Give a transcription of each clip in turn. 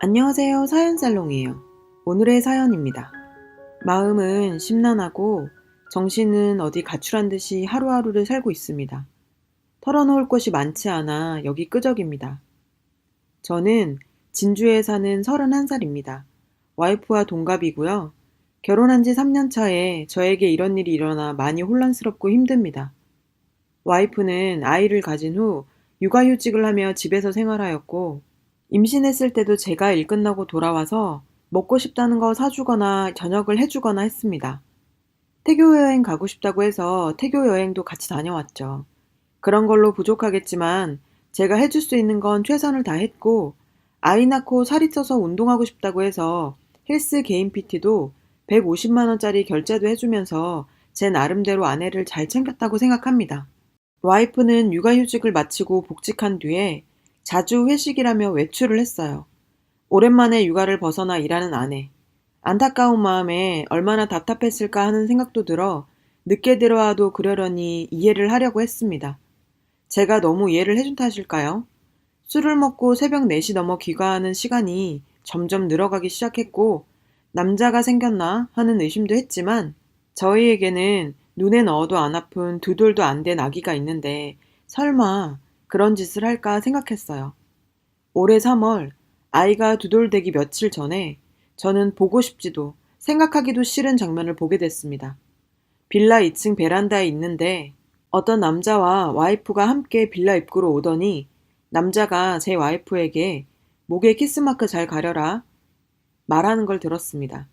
안녕하세요. 사연살롱이에요. 오늘의 사연입니다. 마음은 심란하고 정신은 어디 가출한 듯이 하루하루를 살고 있습니다. 털어놓을 곳이 많지 않아 여기 끄적입니다. 저는 진주에 사는 31살입니다. 와이프와 동갑이고요. 결혼한 지 3년 차에 저에게 이런 일이 일어나 많이 혼란스럽고 힘듭니다. 와이프는 아이를 가진 후 육아휴직을 하며 집에서 생활하였고, 임신했을 때도 제가 일 끝나고 돌아와서 먹고 싶다는 거 사주거나 저녁을 해주거나 했습니다. 태교 여행 가고 싶다고 해서 태교 여행도 같이 다녀왔죠. 그런 걸로 부족하겠지만 제가 해줄 수 있는 건 최선을 다했고, 아이 낳고 살이 쪄서 운동하고 싶다고 해서 헬스 개인 PT도 150만 원짜리 결제도 해주면서 제 나름대로 아내를 잘 챙겼다고 생각합니다. 와이프는 육아휴직을 마치고 복직한 뒤에 자주 회식이라며 외출을 했어요. 오랜만에 육아를 벗어나 일하는 아내. 안타까운 마음에 얼마나 답답했을까 하는 생각도 들어 늦게 들어와도 그러려니 이해를 하려고 했습니다. 제가 너무 이해를 해준 탓일까요? 술을 먹고 새벽 4시 넘어 귀가하는 시간이 점점 늘어가기 시작했고, 남자가 생겼나 하는 의심도 했지만, 저희에게는 눈에 넣어도 안 아픈 2돌도 안 된 아기가 있는데 설마 그런 짓을 할까 생각했어요. 올해 3월 아이가 2돌 되기 며칠 전에 저는 보고 싶지도 생각하기도 싫은 장면을 보게 됐습니다. 빌라 2층 베란다에 있는데 어떤 남자와 와이프가 함께 빌라 입구로 오더니, 남자가 제 와이프에게 목에 키스마크 잘 가려라 말하는 걸 들었습니다.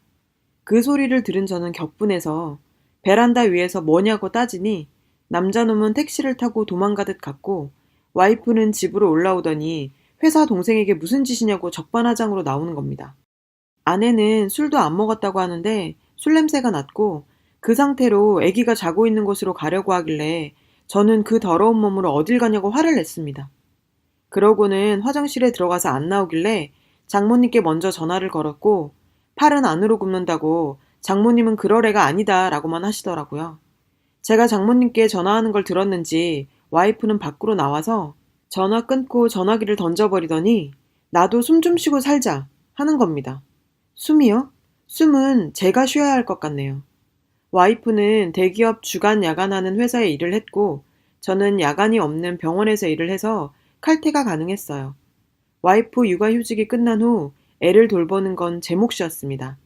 그 소리를 들은 저는 격분해서 베란다 위에서 뭐냐고 따지니, 남자놈은 택시를 타고 도망가듯 갔고, 와이프는 집으로 올라오더니 회사 동생에게 무슨 짓이냐고 적반하장으로 나오는 겁니다. 아내는 술도 안 먹었다고 하는데 술 냄새가 났고, 그 상태로 아기가 자고 있는 곳으로 가려고 하길래 저는 그 더러운 몸으로 어딜 가냐고 화를 냈습니다. 그러고는 화장실에 들어가서 안 나오길래 장모님께 먼저 전화를 걸었고, 팔은 안으로 굽는다고 장모님은 그럴 애가 아니다 라고만 하시더라고요. 제가 장모님께 전화하는 걸 들었는지 와이프는 밖으로 나와서 전화 끊고 전화기를 던져버리더니, 나도 숨 좀 쉬고 살자 하는 겁니다. 숨이요? 숨은 제가 쉬어야 할 것 같네요. 와이프는 대기업 주간 야간하는 회사에 일을 했고, 저는 야간이 없는 병원에서 일을 해서 칼퇴가 가능했어요. 와이프 육아휴직이 끝난 후 애를 돌보는 건 제 몫이었습니다.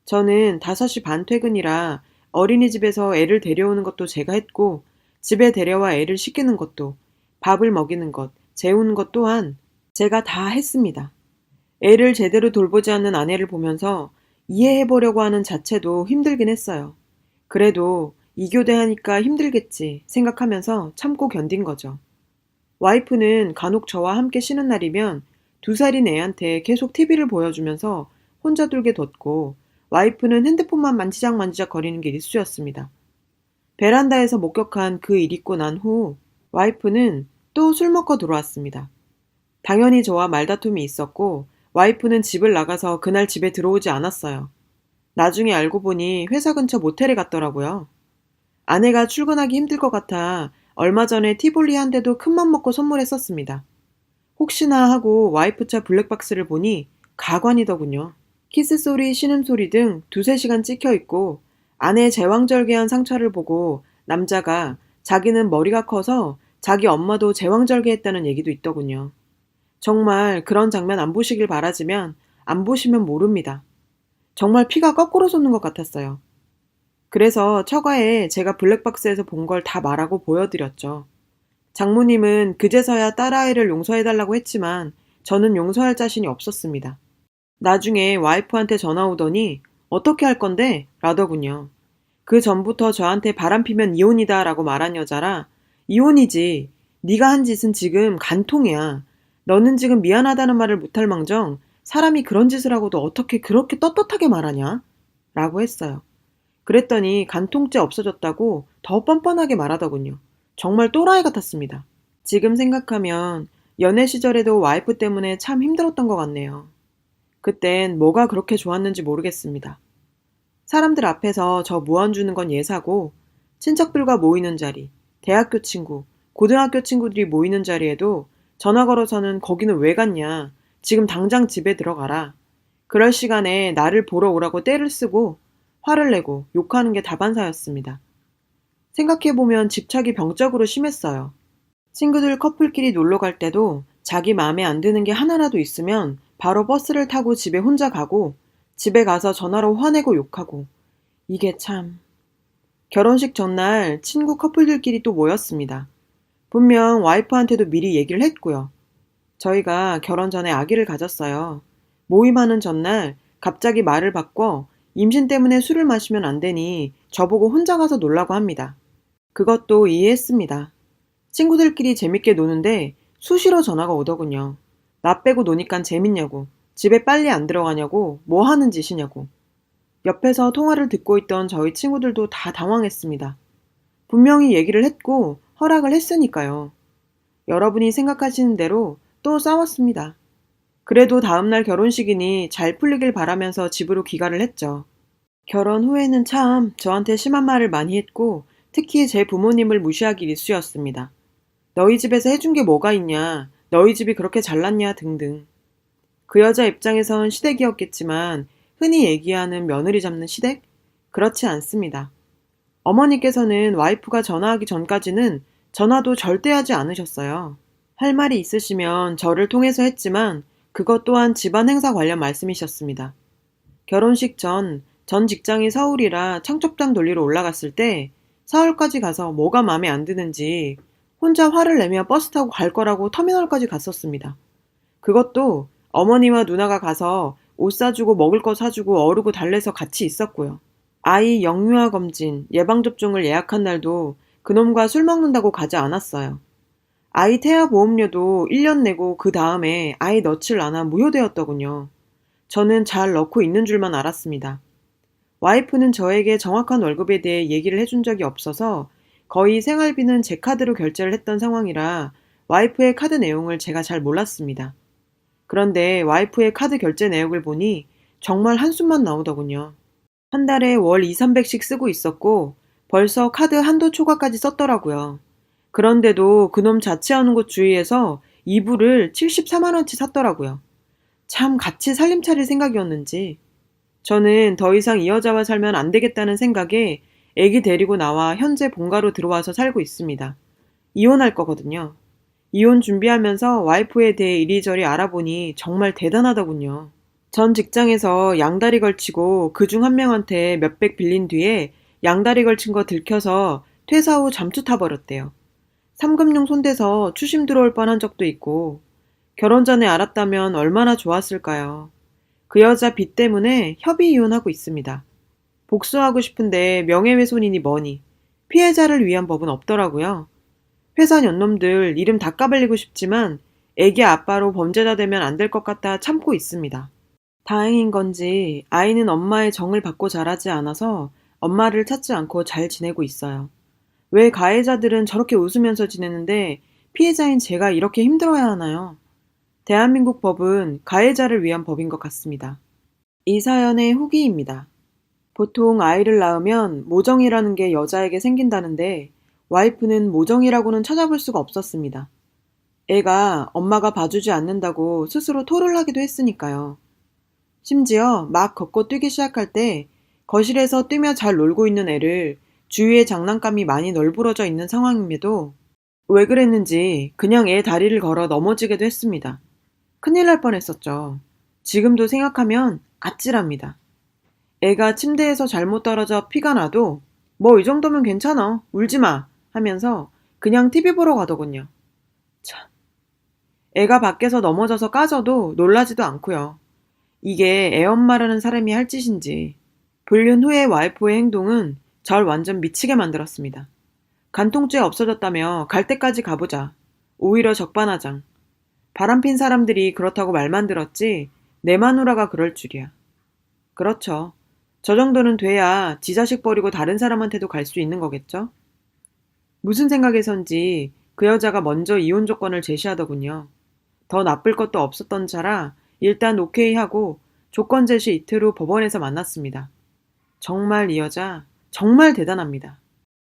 저는 5시 반 퇴근이라 어린이집에서 애를 데려오는 것도 제가 했고, 집에 데려와 애를 씻기는 것도, 밥을 먹이는 것, 재우는 것 또한 제가 다 했습니다. 애를 제대로 돌보지 않는 아내를 보면서 이해해보려고 하는 자체도 힘들긴 했어요. 그래도 이교대하니까 힘들겠지 생각하면서 참고 견딘 거죠. 와이프는 간혹 저와 함께 쉬는 날이면 2살인 애한테 계속 TV를 보여주면서 혼자 돌게 뒀고, 와이프는 핸드폰만 만지작 거리는 게 일쑤였습니다. 베란다에서 목격한 그 일 있고 난 후 와이프는 또 술 먹고 들어왔습니다. 당연히 저와 말다툼이 있었고, 와이프는 집을 나가서 그날 집에 들어오지 않았어요. 나중에 알고 보니 회사 근처 모텔에 갔더라고요. 아내가 출근하기 힘들 것 같아 얼마 전에 티볼리 한 대도 큰맘 먹고 선물했었습니다. 혹시나 하고 와이프 차 블랙박스를 보니 가관이더군요. 키스 소리, 신음 소리 등 2~3시간 찍혀 있고, 아내의 제왕절개한 상처를 보고 남자가 자기는 머리가 커서 자기 엄마도 제왕절개했다는 얘기도 있더군요. 정말 그런 장면 안 보시길 바라지만 안 보시면 모릅니다. 정말 피가 거꾸로 솟는 것 같았어요. 그래서 처가에 제가 블랙박스에서 본 걸 다 말하고 보여드렸죠. 장모님은 그제서야 딸아이를 용서해달라고 했지만 저는 용서할 자신이 없었습니다. 나중에 와이프한테 전화 오더니 어떻게 할 건데? 라더군요. 그 전부터 저한테 바람피면 이혼이다 라고 말한 여자라, 이혼이지. 네가 한 짓은 지금 간통이야. 너는 지금 미안하다는 말을 못할 망정 사람이 그런 짓을 하고도 어떻게 그렇게 떳떳하게 말하냐? 라고 했어요. 그랬더니 간통죄 없어졌다고 더 뻔뻔하게 말하더군요. 정말 또라이 같았습니다. 지금 생각하면 연애 시절에도 와이프 때문에 참 힘들었던 것 같네요. 그땐 뭐가 그렇게 좋았는지 모르겠습니다. 사람들 앞에서 저 무안 주는 건 예사고, 친척들과 모이는 자리, 대학교 친구, 고등학교 친구들이 모이는 자리에도 전화 걸어서는 거기는 왜 갔냐, 지금 당장 집에 들어가라. 그럴 시간에 나를 보러 오라고 떼를 쓰고 화를 내고 욕하는 게 다반사였습니다. 생각해보면 집착이 병적으로 심했어요. 친구들 커플끼리 놀러 갈 때도 자기 마음에 안 드는 게 하나라도 있으면 바로 버스를 타고 집에 혼자 가고 집에 가서 전화로 화내고 욕하고 이게 참. 결혼식 전날 친구 커플들끼리 또 모였습니다. 분명 와이프한테도 미리 얘기를 했고요. 저희가 결혼 전에 아기를 가졌어요. 모임하는 전날 갑자기 말을 바꿔 임신 때문에 술을 마시면 안 되니 저보고 혼자 가서 놀라고 합니다. 그것도 이해했습니다. 친구들끼리 재밌게 노는데 수시로 전화가 오더군요. 나 빼고 노니깐 재밌냐고, 집에 빨리 안 들어가냐고, 뭐 하는 짓이냐고. 옆에서 통화를 듣고 있던 저희 친구들도 다 당황했습니다. 분명히 얘기를 했고 허락을 했으니까요. 여러분이 생각하시는 대로 또 싸웠습니다. 그래도 다음날 결혼식이니 잘 풀리길 바라면서 집으로 귀가를 했죠. 결혼 후에는 참 저한테 심한 말을 많이 했고 특히 제 부모님을 무시하기 일쑤였습니다. 너희 집에서 해준 게 뭐가 있냐, 너희 집이 그렇게 잘났냐 등등. 그 여자 입장에선 시댁이었겠지만 흔히 얘기하는 며느리 잡는 시댁? 그렇지 않습니다. 어머니께서는 와이프가 전화하기 전까지는 전화도 절대 하지 않으셨어요. 할 말이 있으시면 저를 통해서 했지만 그것 또한 집안 행사 관련 말씀이셨습니다. 결혼식 전 직장이 서울이라 청첩장 돌리러 올라갔을 때 서울까지 가서 뭐가 마음에 안 드는지 혼자 화를 내며 버스 타고 갈 거라고 터미널까지 갔었습니다. 그것도 어머니와 누나가 가서 옷 사주고 먹을 거 사주고 어르고 달래서 같이 있었고요. 아이 영유아 검진, 예방접종을 예약한 날도 그놈과 술 먹는다고 가지 않았어요. 아이 태아 보험료도 1년 내고 그 다음에 아이 넣질 않아 무효되었더군요. 저는 잘 넣고 있는 줄만 알았습니다. 와이프는 저에게 정확한 월급에 대해 얘기를 해준 적이 없어서 거의 생활비는 제 카드로 결제를 했던 상황이라 와이프의 카드 내용을 제가 잘 몰랐습니다. 그런데 와이프의 카드 결제 내역을 보니 정말 한숨만 나오더군요. 한 달에 월 2, 300씩 쓰고 있었고 벌써 카드 한도 초과까지 썼더라고요. 그런데도 그놈 자취하는 곳 주위에서 이불을 74만 원치 샀더라고요. 참 같이 살림 차릴 생각이었는지. 저는 더 이상 이 여자와 살면 안 되겠다는 생각에 애기 데리고 나와 현재 본가로 들어와서 살고 있습니다. 이혼할 거거든요. 이혼 준비하면서 와이프에 대해 이리저리 알아보니 정말 대단하더군요. 전 직장에서 양다리 걸치고 그중 한 명한테 몇백 빌린 뒤에 양다리 걸친 거 들켜서 퇴사 후 잠수 타버렸대요. 삼금융 손대서 추심 들어올 뻔한 적도 있고 결혼 전에 알았다면 얼마나 좋았을까요. 그 여자 빚 때문에 협의 이혼하고 있습니다. 복수하고 싶은데 명예훼손이니 뭐니 피해자를 위한 법은 없더라고요. 회사 년놈들 이름 다 까발리고 싶지만 애기 아빠로 범죄자 되면 안 될 것 같아 참고 있습니다. 다행인 건지 아이는 엄마의 정을 받고 자라지 않아서 엄마를 찾지 않고 잘 지내고 있어요. 왜 가해자들은 저렇게 웃으면서 지내는데 피해자인 제가 이렇게 힘들어야 하나요? 대한민국 법은 가해자를 위한 법인 것 같습니다. 이 사연의 후기입니다. 보통 아이를 낳으면 모정이라는 게 여자에게 생긴다는데 와이프는 모정이라고는 찾아볼 수가 없었습니다. 애가 엄마가 봐주지 않는다고 스스로 토를 하기도 했으니까요. 심지어 막 걷고 뛰기 시작할 때 거실에서 뛰며 잘 놀고 있는 애를 주위에 장난감이 많이 널브러져 있는 상황임에도 왜 그랬는지 그냥 애 다리를 걸어 넘어지게도 했습니다. 큰일 날 뻔했었죠. 지금도 생각하면 아찔합니다. 애가 침대에서 잘못 떨어져 피가 나도 뭐 이 정도면 괜찮아, 울지 마 하면서 그냥 TV 보러 가더군요. 참. 애가 밖에서 넘어져서 까져도 놀라지도 않고요. 이게 애엄마라는 사람이 할 짓인지. 불륜 후의 와이프의 행동은 절 완전 미치게 만들었습니다. 간통죄 없어졌다며 갈 때까지 가보자. 오히려 적반하장. 바람핀 사람들이 그렇다고 말만 들었지 내 마누라가 그럴 줄이야. 그렇죠. 저 정도는 돼야 지 자식 버리고 다른 사람한테도 갈 수 있는 거겠죠? 무슨 생각에선지 그 여자가 먼저 이혼 조건을 제시하더군요. 더 나쁠 것도 없었던 차라 일단 오케이 하고 조건 제시 이틀 후 법원에서 만났습니다. 정말 이 여자 정말 대단합니다.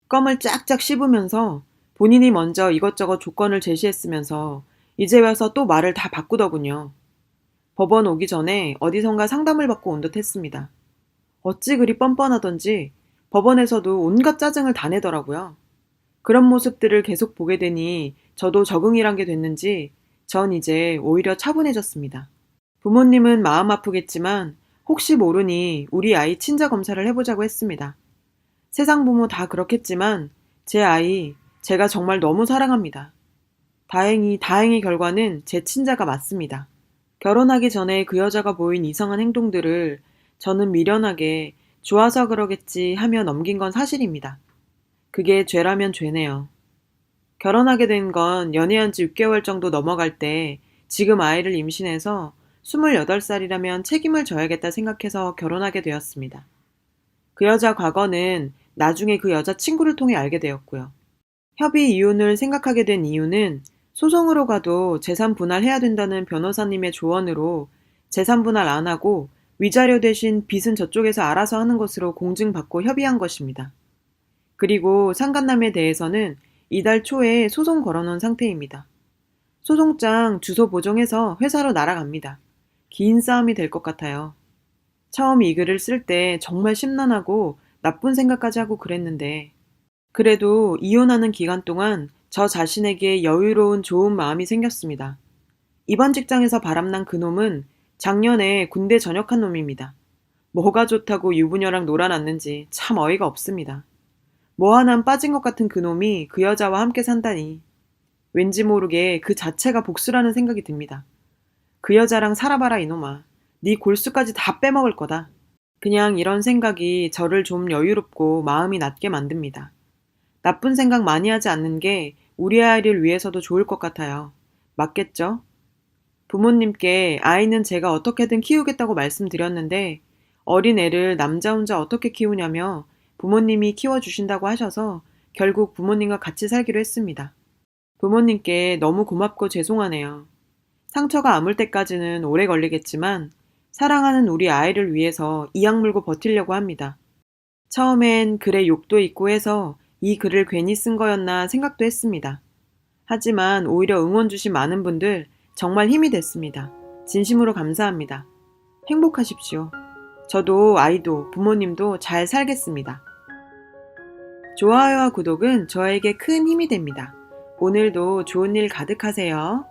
껌을 짝짝 씹으면서 본인이 먼저 이것저것 조건을 제시했으면서 이제 와서 또 말을 다 바꾸더군요. 법원 오기 전에 어디선가 상담을 받고 온 듯 했습니다. 어찌 그리 뻔뻔하던지 법원에서도 온갖 짜증을 다 내더라고요. 그런 모습들을 계속 보게 되니 저도 적응이란 게 됐는지 전 이제 오히려 차분해졌습니다. 부모님은 마음 아프겠지만 혹시 모르니 우리 아이 친자 검사를 해보자고 했습니다. 세상 부모 다 그렇겠지만 제 아이 제가 정말 너무 사랑합니다. 다행히 결과는 제 친자가 맞습니다. 결혼하기 전에 그 여자가 보인 이상한 행동들을 저는 미련하게 좋아서 그러겠지 하며 넘긴 건 사실입니다. 그게 죄라면 죄네요. 결혼하게 된 건 연애한 지 6개월 정도 넘어갈 때 지금 아이를 임신해서 28살이라면 책임을 져야겠다 생각해서 결혼하게 되었습니다. 그 여자 과거는 나중에 그 여자 친구를 통해 알게 되었고요. 협의 이혼을 생각하게 된 이유는 소송으로 가도 재산 분할해야 된다는 변호사님의 조언으로 재산 분할 안 하고 위자료 대신 빚은 저쪽에서 알아서 하는 것으로 공증받고 협의한 것입니다. 그리고 상간남에 대해서는 이달 초에 소송 걸어놓은 상태입니다. 소송장 주소 보정해서 회사로 날아갑니다. 긴 싸움이 될 것 같아요. 처음 이 글을 쓸 때 정말 심란하고 나쁜 생각까지 하고 그랬는데 그래도 이혼하는 기간 동안 저 자신에게 여유로운 좋은 마음이 생겼습니다. 이번 직장에서 바람난 그놈은 작년에 군대 전역한 놈입니다. 뭐가 좋다고 유부녀랑 놀아놨는지 참 어이가 없습니다. 뭐 하나는 빠진 것 같은 그놈이 그 여자와 함께 산다니 왠지 모르게 그 자체가 복수라는 생각이 듭니다. 그 여자랑 살아봐라 이놈아. 네 골수까지 다 빼먹을 거다. 그냥 이런 생각이 저를 좀 여유롭고 마음이 낮게 만듭니다. 나쁜 생각 많이 하지 않는 게 우리 아이를 위해서도 좋을 것 같아요. 맞겠죠? 부모님께 아이는 제가 어떻게든 키우겠다고 말씀드렸는데 어린 애를 남자 혼자 어떻게 키우냐며 부모님이 키워주신다고 하셔서 결국 부모님과 같이 살기로 했습니다. 부모님께 너무 고맙고 죄송하네요. 상처가 아물 때까지는 오래 걸리겠지만 사랑하는 우리 아이를 위해서 이악 물고 버티려고 합니다. 처음엔 글에 욕도 있고 해서 이 글을 괜히 쓴 거였나 생각도 했습니다. 하지만 오히려 응원 주신 많은 분들 정말 힘이 됐습니다. 진심으로 감사합니다. 행복하십시오. 저도 아이도 부모님도 잘 살겠습니다. 좋아요와 구독은 저에게 큰 힘이 됩니다. 오늘도 좋은 일 가득하세요.